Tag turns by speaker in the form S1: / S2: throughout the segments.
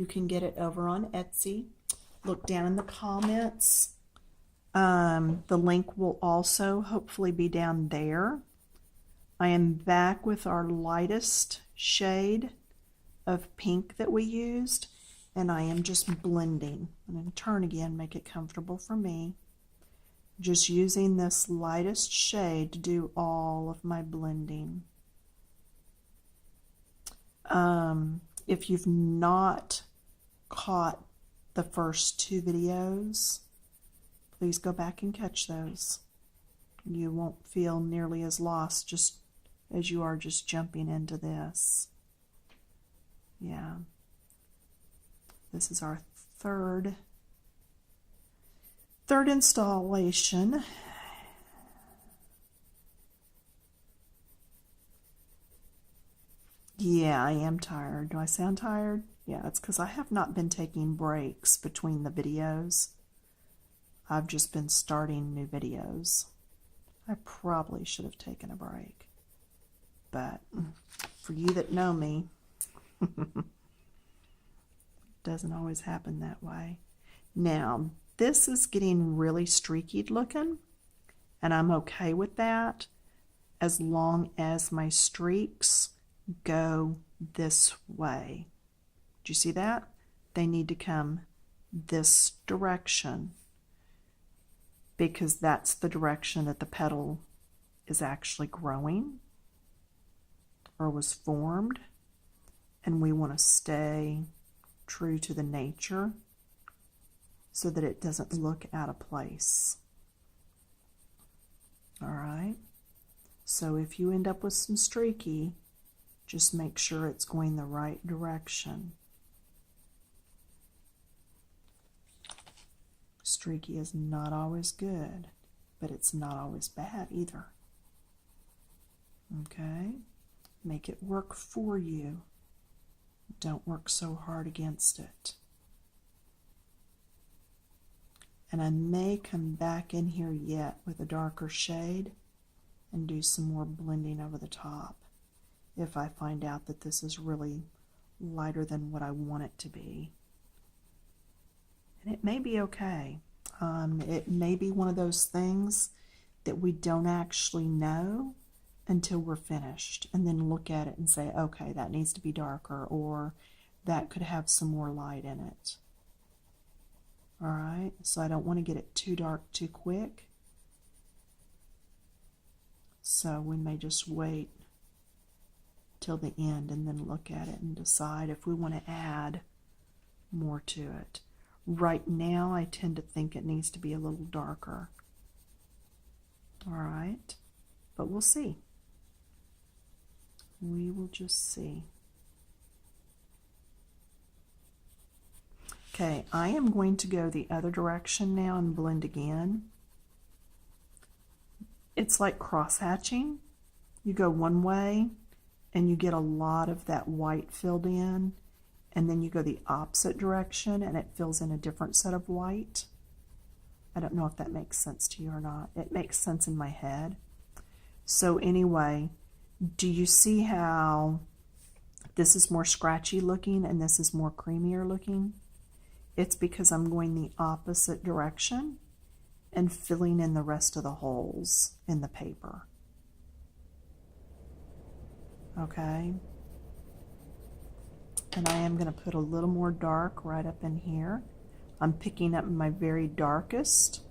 S1: You can get it over on Etsy. Look down in the comments. The link will also hopefully be down there. I am back with our lightest shade of pink that we used, and I am just blending. I'm going to turn again, make it comfortable for me. Just using this lightest shade to do all of my blending. If you've not caught the first 2 videos, please go back and catch those. You won't feel nearly as lost just as you are just jumping into this. Yeah. This is our third installation. Yeah, I am tired. Do I sound tired? Yeah, it's because I have not been taking breaks between the videos. I've just been starting new videos. I probably should have taken a break. But for you that know me, it doesn't always happen that way. Now, this is getting really streaky looking, and I'm okay with that as long as my streaks go this way. Do you see that? They need to come this direction because that's the direction that the petal is actually growing or was formed, and we want to stay true to the nature so that it doesn't look out of place. All right, so if you end up with some streaky, just make sure it's going the right direction. Streaky is not always good, but it's not always bad either. Okay? Make it work for you. Don't work so hard against it. And I may come back in here yet with a darker shade and do some more blending over the top if I find out that this is really lighter than what I want it to be. And it may be okay. It may be one of those things that we don't actually know until we're finished, and then look at it and say, okay, that needs to be darker, or that could have some more light in it. All right, so I don't want to get it too dark too quick. So we may just wait till the end and then look at it and decide if we want to add more to it. Right now, I tend to think it needs to be a little darker. All right, but we'll see. We will just see. Okay, I am going to go the other direction now and blend again. It's like cross-hatching. You go one way and you get a lot of that white filled in, and then you go the opposite direction and it fills in a different set of white. I don't know if that makes sense to you or not. It makes sense in my head. So anyway, do you see how this is more scratchy looking and this is more creamier looking? It's because I'm going the opposite direction and filling in the rest of the holes in the paper. Okay? And I am going to put a little more dark right up in here. I'm picking up my very darkest,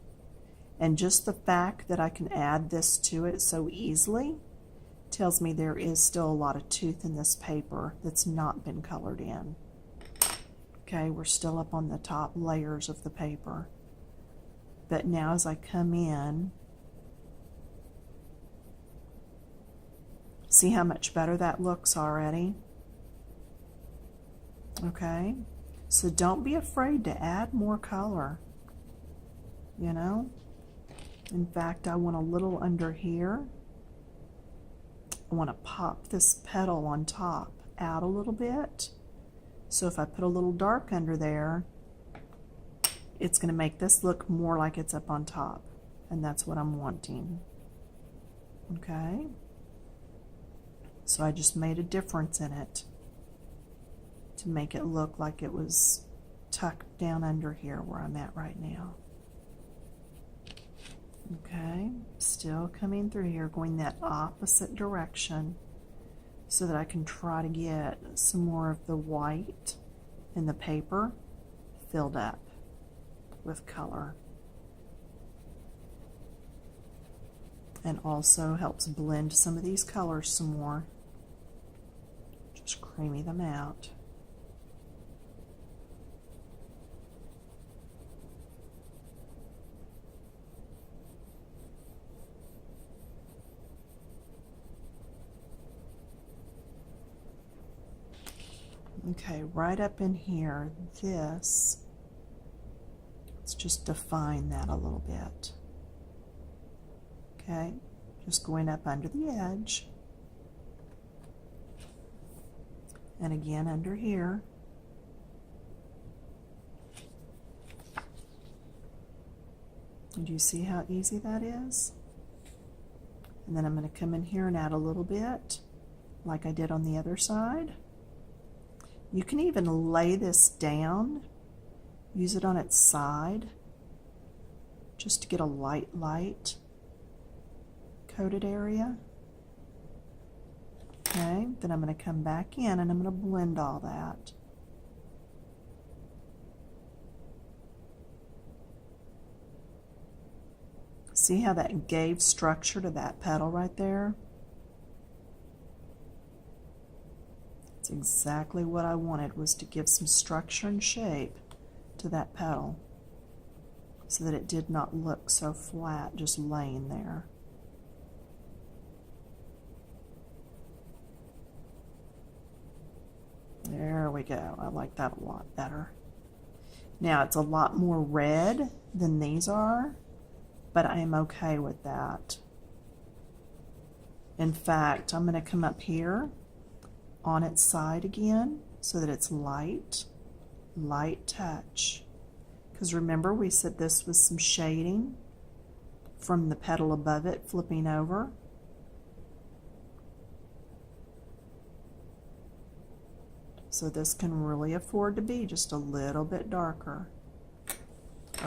S1: and just the fact that I can add this to it so easily tells me there is still a lot of tooth in this paper that's not been colored in. Okay, we're still up on the top layers of the paper. But now as I come in, see how much better that looks already? Okay, so don't be afraid to add more color, you know? In fact, I want a little under here. I want to pop this petal on top out a little bit. So if I put a little dark under there, it's going to make this look more like it's up on top, and that's what I'm wanting. Okay, so I just made a difference in it. to make it look like it was tucked down under here where I'm at right now. Okay, still coming through here, going that opposite direction so that I can try to get some more of the white in the paper filled up with color. And also helps blend some of these colors some more. Just creamy them out. Okay, right up in here, let's just define that a little bit. Okay, just going up under the edge. And again under here. And do you see how easy that is? And then I'm going to come in here and add a little bit, like I did on the other side. You can even lay this down, use it on its side, just to get a light coated area. Okay, then I'm going to come back in and I'm going to blend all that. See how that gave structure to that petal right there? That's exactly what I wanted, was to give some structure and shape to that petal so that it did not look so flat just laying there. There we go. I like that a lot better. Now it's a lot more red than these are, but I am okay with that. In fact, I'm going to come up here on its side again so that it's light touch. Because remember, we said this was some shading from the petal above it flipping over. So this can really afford to be just a little bit darker.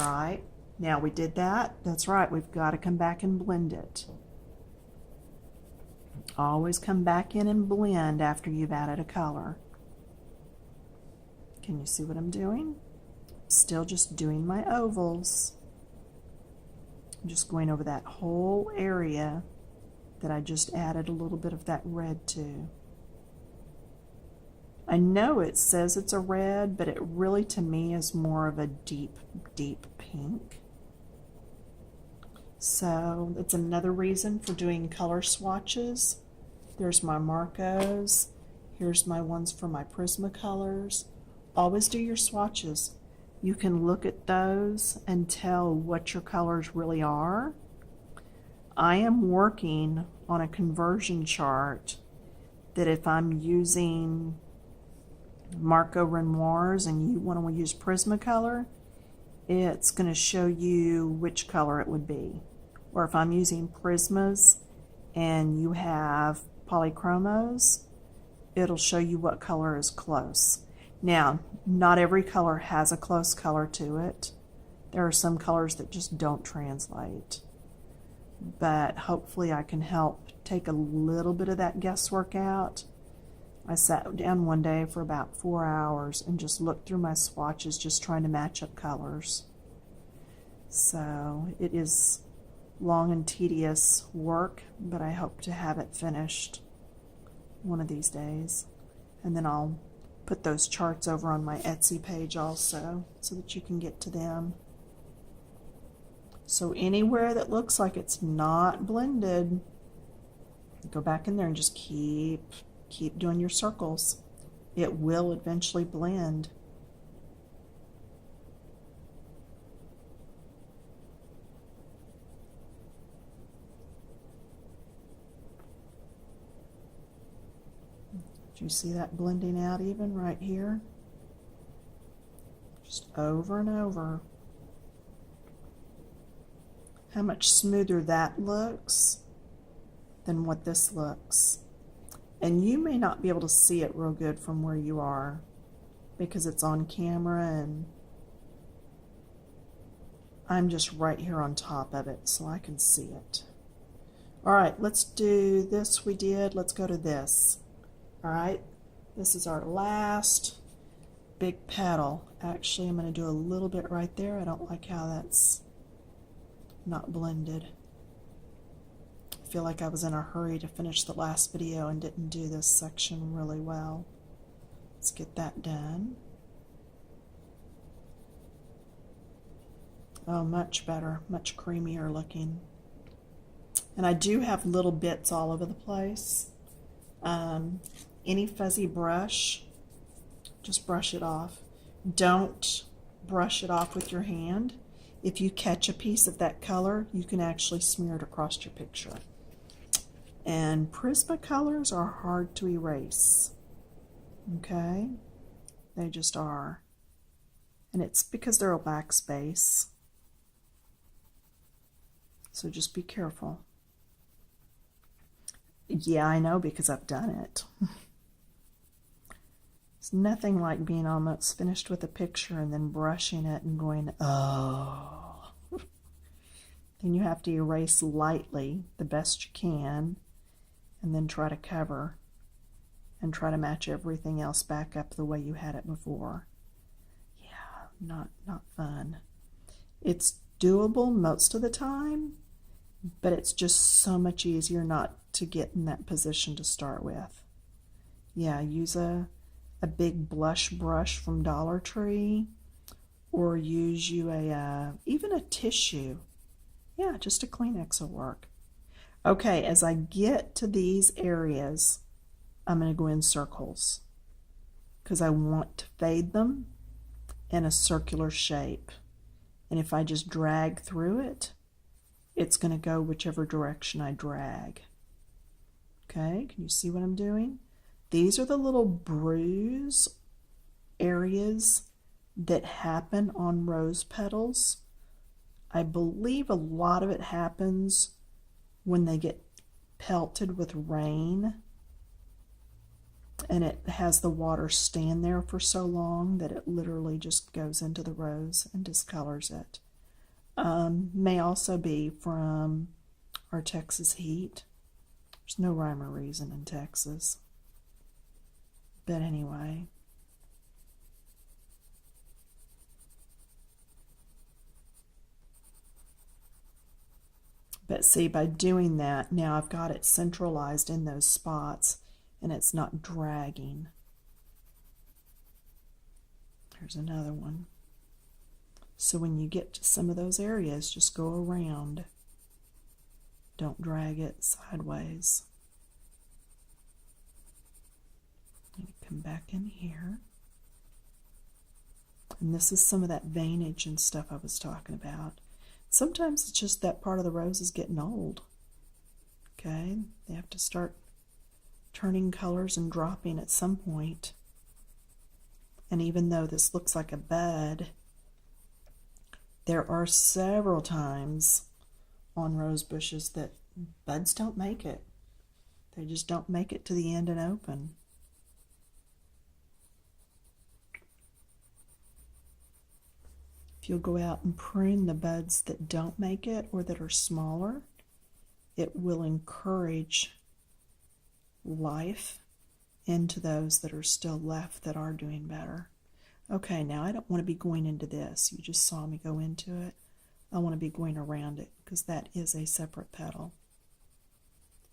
S1: All right, now we did that. That's right, we've got to come back and blend it. Always come back in and blend after you've added a color. Can you see what I'm doing? Still just doing my ovals. I'm just going over that whole area that I just added a little bit of that red to. I know it says it's a red, but it really to me is more of a deep pink. So that's another reason for doing color swatches. There's my Marcos. Here's my ones for my Prismacolors. Always do your swatches. You can look at those and tell what your colors really are. I am working on a conversion chart that if I'm using Marco Renoirs and you want to use Prismacolor, it's going to show you which color it would be. Or if I'm using Prismas and you have polychromos, it'll show you what color is close. Now, not every color has a close color to it. There are some colors that just don't translate. But hopefully I can help take a little bit of that guesswork out. I sat down one day for about 4 hours and just looked through my swatches, just trying to match up colors. So it is long and tedious work, but I hope to have it finished one of these days. And then I'll put those charts over on my Etsy page also so that you can get to them. So anywhere that looks like it's not blended, go back in there and just keep doing your circles. It will eventually blend. Do you see that blending out even right here? Just over and over. How much smoother that looks than what this looks. And you may not be able to see it real good from where you are, because it's on camera and I'm just right here on top of it so I can see it. All right, let's do this we did. Let's go to this. All right, this is our last big petal. Actually, I'm going to do a little bit right there. I don't like how that's not blended. I feel like I was in a hurry to finish the last video and didn't do this section really well. Let's get that done. Oh, much better, much creamier looking. And I do have little bits all over the place. Any fuzzy brush, just brush it off. Don't brush it off with your hand. If you catch a piece of that color, you can actually smear it across your picture. And Prismacolors are hard to erase. Okay? They just are. And it's because they're a wax base. So just be careful. Yeah, I know because I've done it. It's nothing like being almost finished with a picture and then brushing it and going, oh. Then you have to erase lightly, the best you can, and then try to cover and try to match everything else back up the way you had it before. Yeah, not fun. It's doable most of the time, but it's just so much easier not to get in that position to start with. Yeah, use a big blush brush from Dollar Tree, or use you even a tissue. Yeah, just a Kleenex will work. Okay, as I get to these areas, I'm going to go in circles because I want to fade them in a circular shape. And if I just drag through it, it's going to go whichever direction I drag. Okay, can you see what I'm doing? These are the little bruise areas that happen on rose petals. I believe a lot of it happens when they get pelted with rain and it has the water stand there for so long that it literally just goes into the rose and discolors it. May also be from our Texas heat. There's no rhyme or reason in Texas. But anyway. But see, by doing that, now I've got it centralized in those spots and it's not dragging. There's another one. So when you get to some of those areas, just go around. Don't drag it sideways. Come back in here. And this is some of that veinage and stuff I was talking about. Sometimes it's just that part of the rose is getting old. Okay, they have to start turning colors and dropping at some point. And even though this looks like a bud, there are several times on rose bushes that buds don't make it. They just don't make it to the end and open. If you'll go out and prune the buds that don't make it or that are smaller, it will encourage life into those that are still left that are doing better. Okay, now I don't want to be going into this. You just saw me go into it. I want to be going around it because that is a separate petal.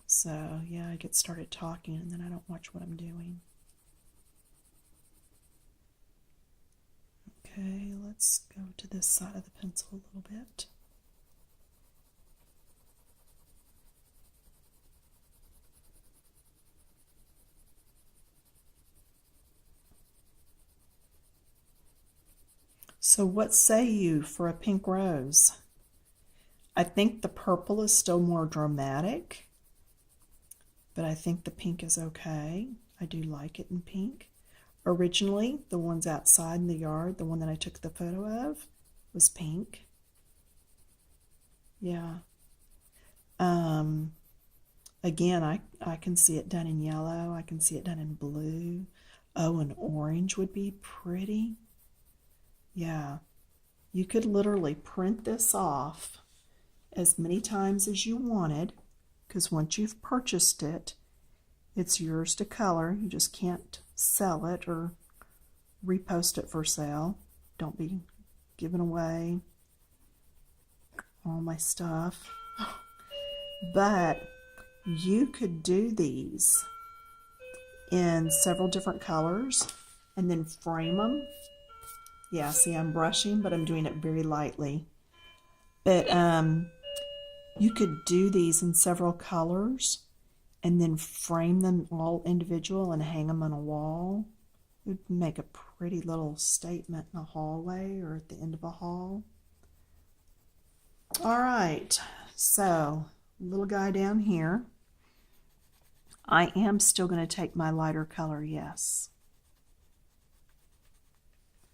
S1: So yeah, I get started talking and then I don't watch what I'm doing. Okay, let's go to this side of the pencil a little bit. So what say you for a pink rose? I think the purple is still more dramatic, but I think the pink is okay. I do like it in pink. Originally, the ones outside in the yard, the one that I took the photo of, was pink. Yeah. Again, I can see it done in yellow. I can see it done in blue. Oh, an orange would be pretty. Yeah, you could literally print this off as many times as you wanted, because once you've purchased it, it's yours to color. You just can't sell it or repost it for sale. Don't be giving away all my stuff. But you could do these in several different colors and then frame them. Yeah, see, I'm brushing, but I'm doing it very lightly. But you could do these in several colors and then frame them all individual and hang them on a wall. It would make a pretty little statement in a hallway or at the end of a hall. All right, so little guy down here. I am still going to take my lighter color, yes.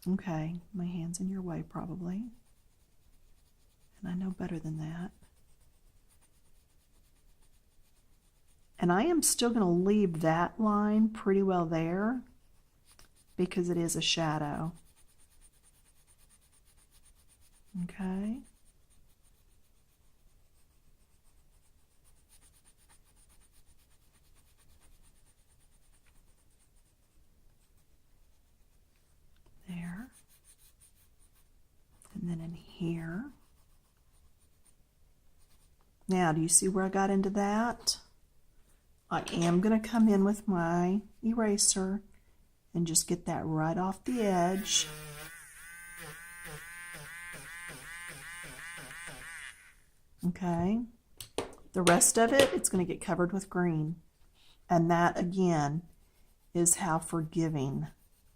S1: Okay, my hand's in your way probably. And I know better than that. And I am still going to leave that line pretty well there because it is a shadow. Okay. There. And then in here. Now, do you see where I got into that? I am going to come in with my eraser and just get that right off the edge. Okay. The rest of it, it's going to get covered with green. And that, again, is how forgiving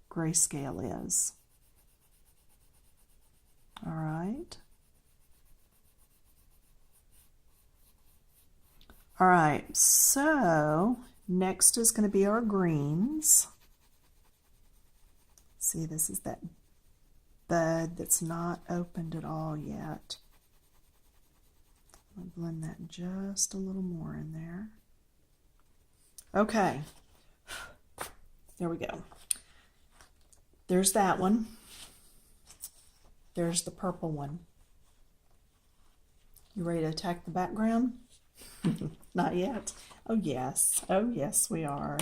S1: Greyscale is. All right. All right, so next is going to be our greens. See, this is that bud that's not opened at all yet. I'll blend that just a little more in there. Okay, there we go. There's that one. There's the purple one. You ready to attack the background? Not yet. Oh yes we are.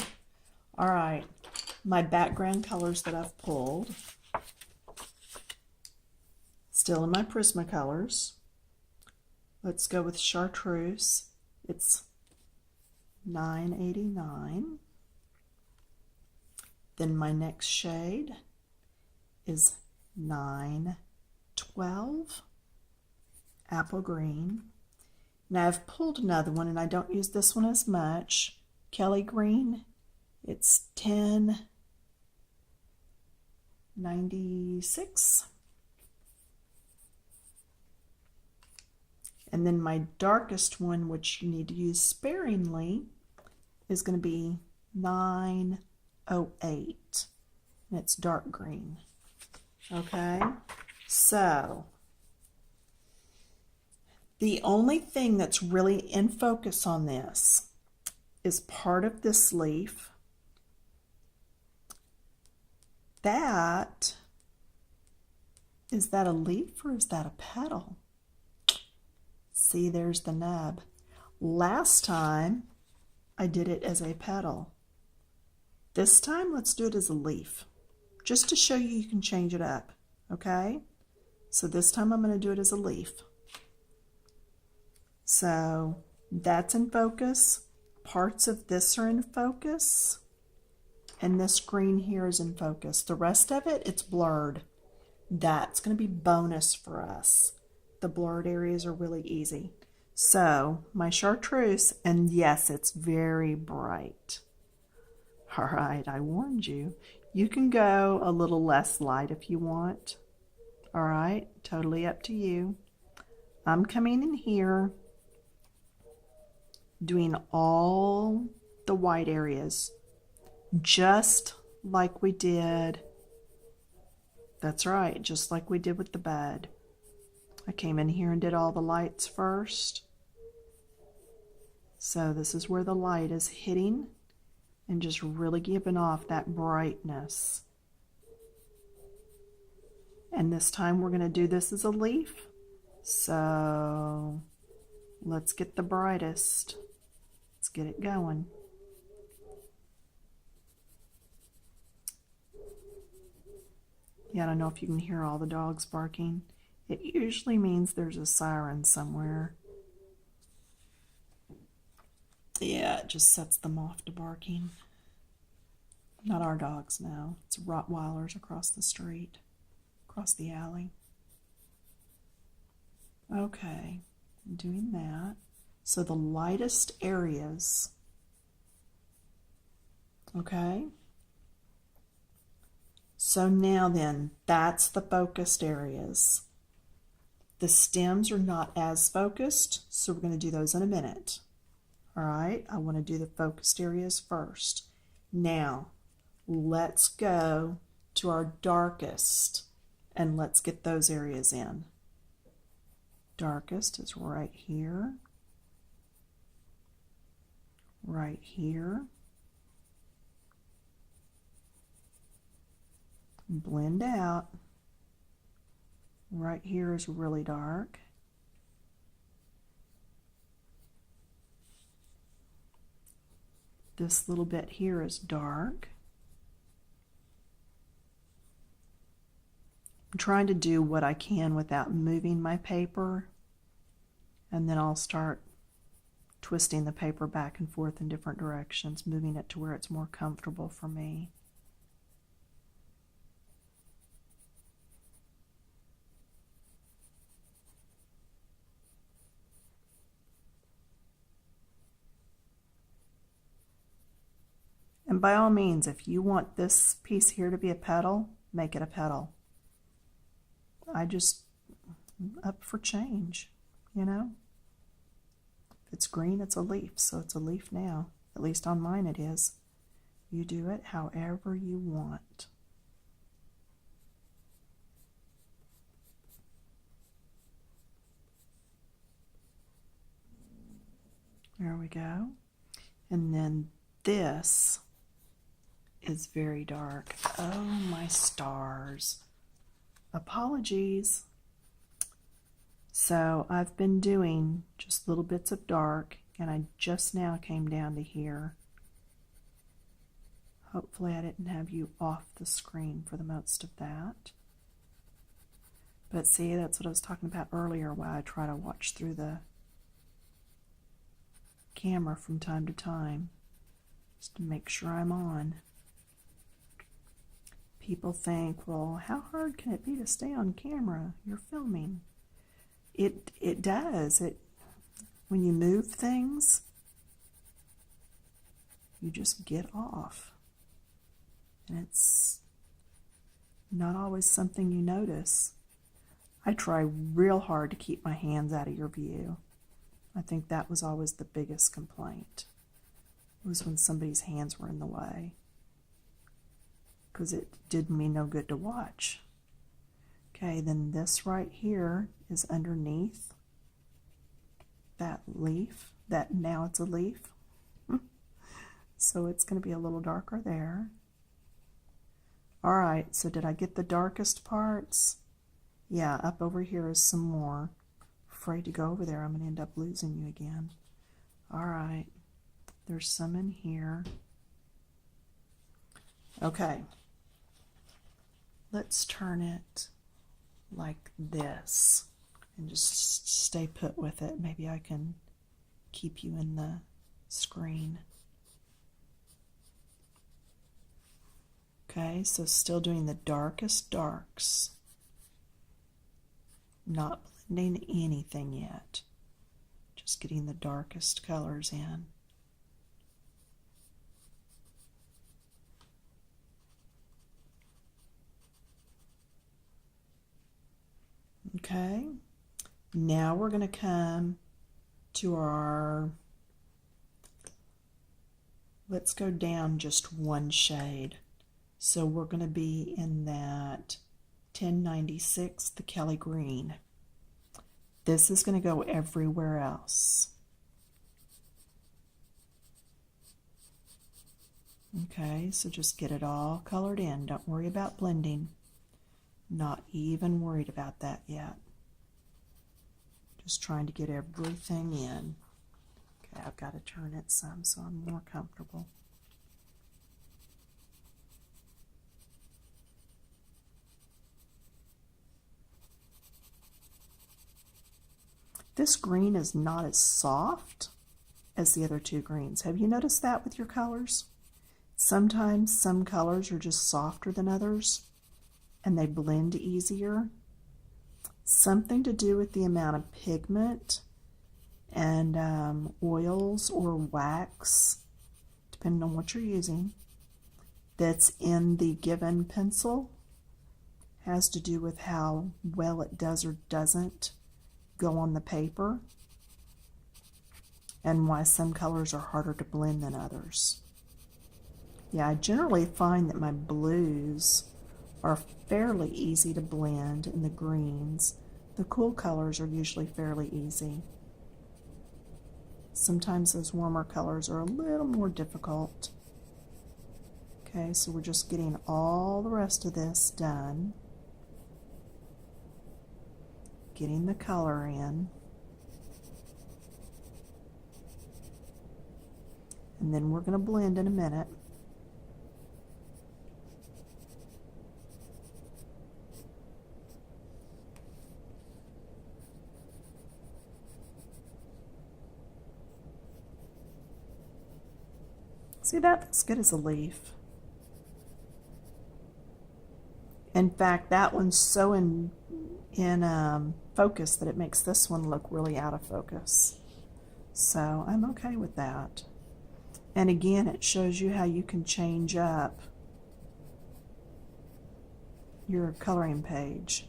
S1: All right, my background colors that I've pulled, still in my Prismacolors. Let's go with Chartreuse. It's $9.89. Then my next shade is $9.12, Apple Green. Now I've pulled another one and I don't use this one as much, Kelly Green. It's $10.96. And then my darkest one, which you need to use sparingly, is going to be $9.08. And it's dark green. Okay, so the only thing that's really in focus on this is part of this leaf. Is that a leaf or is that a petal? See, there's the nub. Last time I did it as a petal. This time let's do it as a leaf, just to show you can change it up, okay? So this time I'm going to do it as a leaf. So that's in focus. Parts of this are in focus. And this green here is in focus. The rest of it, it's blurred. That's going to be bonus for us. The blurred areas are really easy. So my Chartreuse, and yes, it's very bright. All right, I warned you. You can go a little less light if you want. All right, totally up to you. I'm coming in here, doing all the white areas, just like we did. That's right, just like we did with the bud. I came in here and did all the lights first. So this is where the light is hitting and just really giving off that brightness. And this time we're going to do this as a leaf. So let's get the brightest. Let's get it going. Yeah, I don't know if you can hear all the dogs barking. It usually means there's a siren somewhere. Yeah, it just sets them off to barking. Not our dogs now. It's Rottweilers across the street, across the alley. Okay, I'm doing that. So the lightest areas, okay? So now then, that's the focused areas. The stems are not as focused, so we're going to do those in a minute. All right, I want to do the focused areas first. Now, let's go to our darkest and let's get those areas in. Darkest is right here, right here. Blend out. Right here is really dark. This little bit here is dark. I'm trying to do what I can without moving my paper, and then I'll start twisting the paper back and forth in different directions, moving it to where it's more comfortable for me. And by all means, if you want this piece here to be a petal, make it a petal. I just up for change, you know? If it's green, it's a leaf, so it's a leaf now. At least on mine it is. You do it however you want. There we go. And then this is very dark. Oh, my stars. Apologies. So I've been doing just little bits of dark, and I just now came down to here. Hopefully I didn't have you off the screen for the most of that. But see, that's what I was talking about earlier, why I try to watch through the camera from time to time, just to make sure I'm on. People think, well, how hard can it be to stay on camera? You're filming. It does. When you move things, you just get off. And it's not always something you notice. I try real hard to keep my hands out of your view. I think that was always the biggest complaint, was when somebody's hands were in the way, because it did me no good to watch. Okay, then this right here is underneath that leaf, that now it's a leaf. So it's going to be a little darker there. All right, so did I get the darkest parts? Yeah, up over here is some more. Afraid to go over there, I'm going to end up losing you again. All right, there's some in here. Okay, let's turn it like this and just stay put with it. Maybe I can keep you in the screen. Okay, so still doing the darkest darks. Not blending anything yet. Just getting the darkest colors in. Okay, now we're going to come to our, let's go down just one shade. So we're going to be in that 1096, the Kelly Green. This is going to go everywhere else. Okay, so just get it all colored in. Don't worry about blending. Not even worried about that yet. Just trying to get everything in. Okay, I've got to turn it some so I'm more comfortable. This green is not as soft as the other two greens. Have you noticed that with your colors? Sometimes some colors are just softer than others and they blend easier. Something to do with the amount of pigment and oils or wax, depending on what you're using, that's in the given pencil has to do with how well it does or doesn't go on the paper, and why some colors are harder to blend than others. Yeah, I generally find that my blues are fairly easy to blend, and the greens, the cool colors, are usually fairly easy. Sometimes those warmer colors are a little more difficult. Okay, so we're just getting all the rest of this done. Getting the color in. And then we're going to blend in a minute. See, that looks good as a leaf. In fact, that one's so in focus that it makes this one look really out of focus. So I'm okay with that. And again, it shows you how you can change up your coloring page.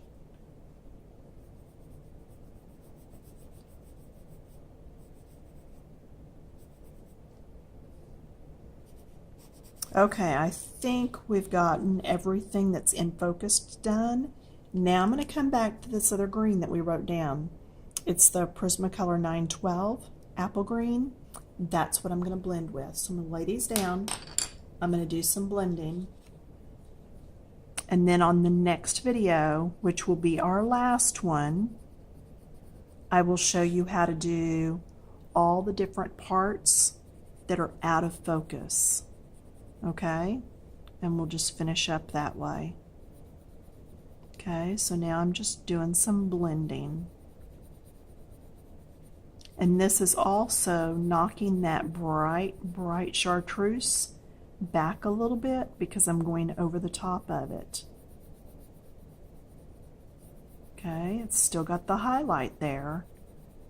S1: Okay, I think we've gotten everything that's in focus done. Now I'm going to come back to this other green that we wrote down. It's the Prismacolor 912 apple green. That's what I'm going to blend with. So I'm going to lay these down. I'm going to do some blending. And then on the next video, which will be our last one, I will show you how to do all the different parts that are out of focus. Okay? And we'll just finish up that way. Okay, so now I'm just doing some blending. And this is also knocking that bright chartreuse back a little bit because I'm going over the top of it. Okay, it's still got the highlight there,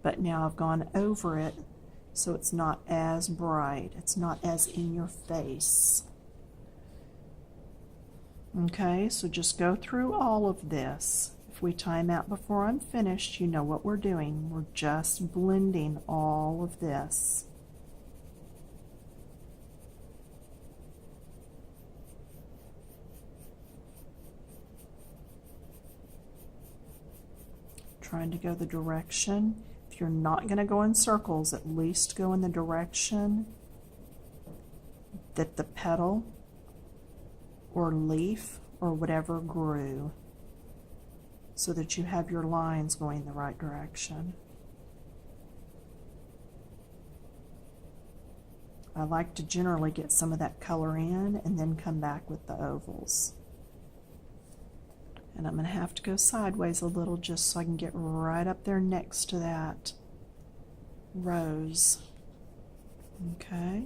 S1: but now I've gone over it so it's not as bright. It's not as in your face. Okay, so just go through all of this. If we time out before I'm finished, you know what we're doing. We're just blending all of this. Trying to go the direction. If you're not going to go in circles, at least go in the direction that the petal or leaf or whatever grew, so that you have your lines going the right direction. I like to generally get some of that color in and then come back with the ovals. And I'm going to have to go sideways a little just so I can get right up there next to that rose. Okay,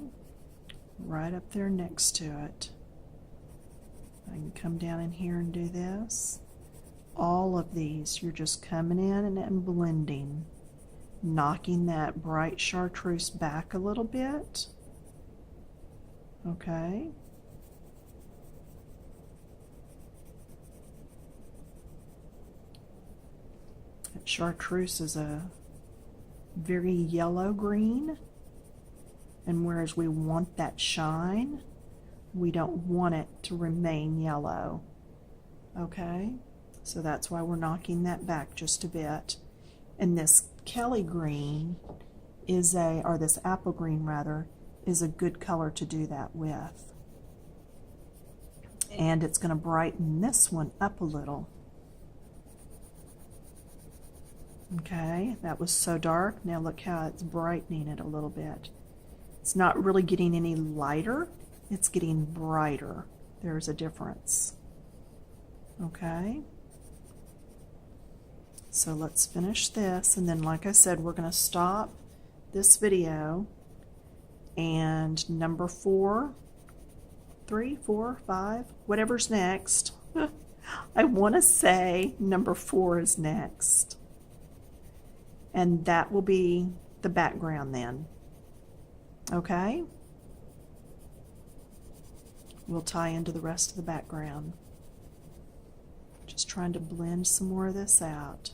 S1: right up there next to it. I can come down in here and do this. All of these, you're just coming in and blending, knocking that bright chartreuse back a little bit. Okay. That chartreuse is a very yellow green, and whereas we want that shine, we don't want it to remain yellow. Okay, so that's why we're knocking that back just a bit. And this Kelly green is or this apple green rather, is a good color to do that with. And it's going to brighten this one up a little. Okay, that was so dark. Now look how it's brightening it a little bit. It's not really getting any lighter, it's getting brighter. There's a difference. Okay, so let's finish this, and then like I said, we're going to stop this video, and number 4, 3, 4, 5, whatever's next. I want to say number 4 is next. And that will be the background then. Okay? We'll tie into the rest of the background. Just trying to blend some more of this out.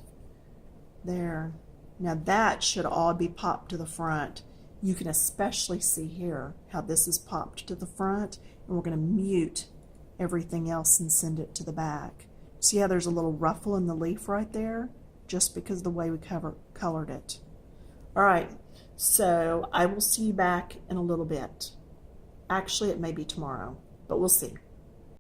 S1: There. Now that should all be popped to the front. You can especially see here how this is popped to the front, and we're going to mute everything else and send it to the back. See how there's a little ruffle in the leaf right there? Just because of the way we colored it. All right, so I will see you back in a little bit. Actually, it may be tomorrow, but we'll see.